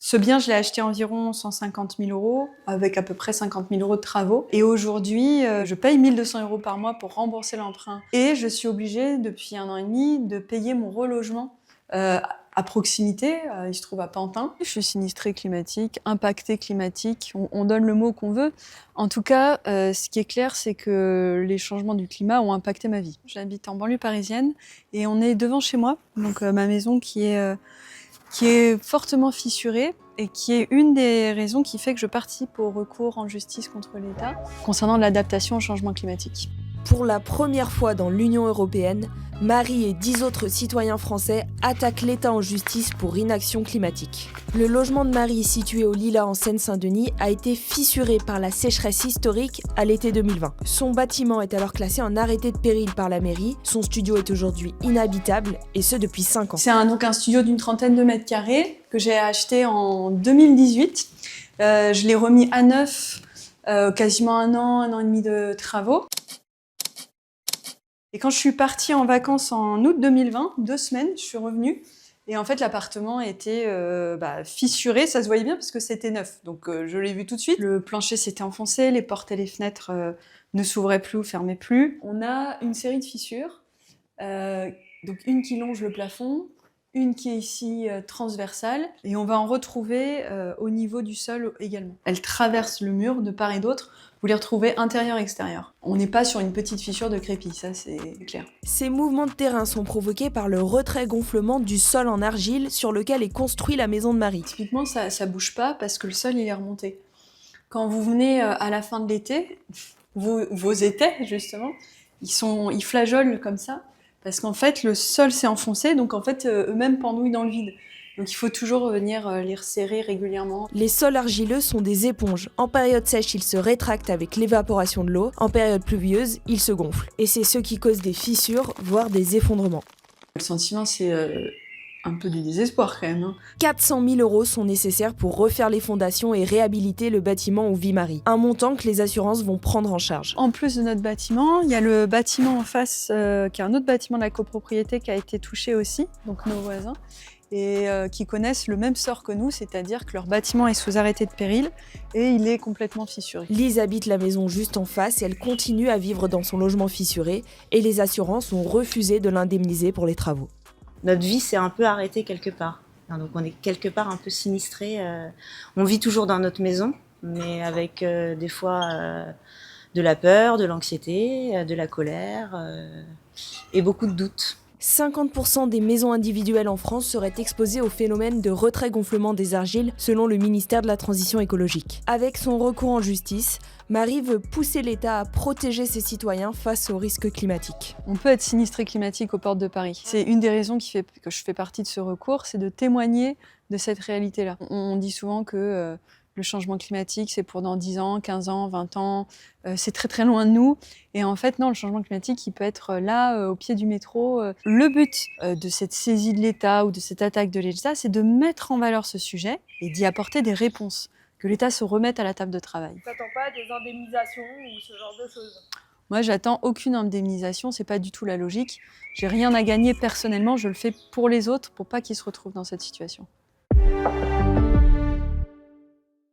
Ce bien, je l'ai acheté environ 150 000 € avec à peu près 50 000 € de travaux. Et aujourd'hui, je paye 1 200 € par mois pour rembourser l'emprunt. Et je suis obligée, depuis 1 an et demi, de payer mon relogement à proximité, il se trouve à Pantin. Je suis sinistrée climatique, impactée climatique, on donne le mot qu'on veut. En tout cas, ce qui est clair, c'est que les changements du climat ont impacté ma vie. J'habite en banlieue parisienne et on est devant chez moi, donc ma maison qui est fortement fissurée et qui est une des raisons qui fait que je participe au recours en justice contre l'État concernant l'adaptation au changement climatique. Pour la première fois dans l'Union européenne, Marie et 10 autres citoyens français attaquent l'État en justice pour inaction climatique. Le logement de Marie, situé au Lilas en Seine-Saint-Denis, a été fissuré par la sécheresse historique à l'été 2020. Son bâtiment est alors classé en arrêté de péril par la mairie. Son studio est aujourd'hui inhabitable, et ce depuis 5 ans. C'est donc un studio d'une trentaine de mètres carrés que j'ai acheté en 2018. Je l'ai remis à neuf, quasiment un an et demi de travaux. Et quand je suis partie en vacances en août 2020, 2 semaines, je suis revenue. Et en fait, l'appartement était fissuré, ça se voyait bien parce que c'était neuf. Donc je l'ai vu tout de suite. Le plancher s'était enfoncé, les portes et les fenêtres ne s'ouvraient plus ou fermaient plus. On a une série de fissures, donc une qui longe le plafond, une qui est ici transversale, et on va en retrouver au niveau du sol également. Elles traversent le mur de part et d'autre. Vous les retrouvez intérieur-extérieur. On n'est pas sur une petite fissure de crépi, ça c'est clair. Ces mouvements de terrain sont provoqués par le retrait-gonflement du sol en argile sur lequel est construite la maison de Marie. Typiquement, ça bouge pas parce que le sol il est remonté. Quand vous venez à la fin de l'été, vos étais justement, ils flageolent comme ça parce qu'en fait le sol s'est enfoncé, donc en fait eux-mêmes pendouillent dans le vide. Donc il faut toujours venir les resserrer régulièrement. Les sols argileux sont des éponges. En période sèche, ils se rétractent avec l'évaporation de l'eau. En période pluvieuse, ils se gonflent. Et c'est ce qui cause des fissures, voire des effondrements. Le sentiment, c'est un peu du désespoir quand même. 400 000 € sont nécessaires pour refaire les fondations et réhabiliter le bâtiment où vit Marie. Un montant que les assurances vont prendre en charge. En plus de notre bâtiment, il y a le bâtiment en face, qui est un autre bâtiment de la copropriété qui a été touché aussi, donc nos voisins, et qui connaissent le même sort que nous, c'est-à-dire que leur bâtiment est sous arrêté de péril et il est complètement fissuré. Lise habite la maison juste en face et elle continue à vivre dans son logement fissuré, et les assurances ont refusé de l'indemniser pour les travaux. Notre vie s'est un peu arrêtée quelque part. Donc on est quelque part un peu sinistré. On vit toujours dans notre maison, mais avec des fois de la peur, de l'anxiété, de la colère et beaucoup de doutes. 50% des maisons individuelles en France seraient exposées au phénomène de retrait-gonflement des argiles, selon le ministère de la Transition écologique. Avec son recours en justice, Marie veut pousser l'État à protéger ses citoyens face aux risques climatiques. On peut être sinistré climatique aux portes de Paris. C'est une des raisons qui fait que je fais partie de ce recours, c'est de témoigner de cette réalité-là. On dit souvent que le changement climatique, c'est pour dans 10 ans, 15 ans, 20 ans, c'est très très loin de nous. Et en fait, non, le changement climatique, il peut être là, au pied du métro. Le but de cette saisie de l'État ou de cette attaque de l'État, c'est de mettre en valeur ce sujet et d'y apporter des réponses, que l'État se remette à la table de travail. T'attends pas des indemnisations ou ce genre de choses? Moi, j'attends aucune indemnisation, c'est pas du tout la logique. J'ai rien à gagner personnellement, je le fais pour les autres, pour pas qu'ils se retrouvent dans cette situation.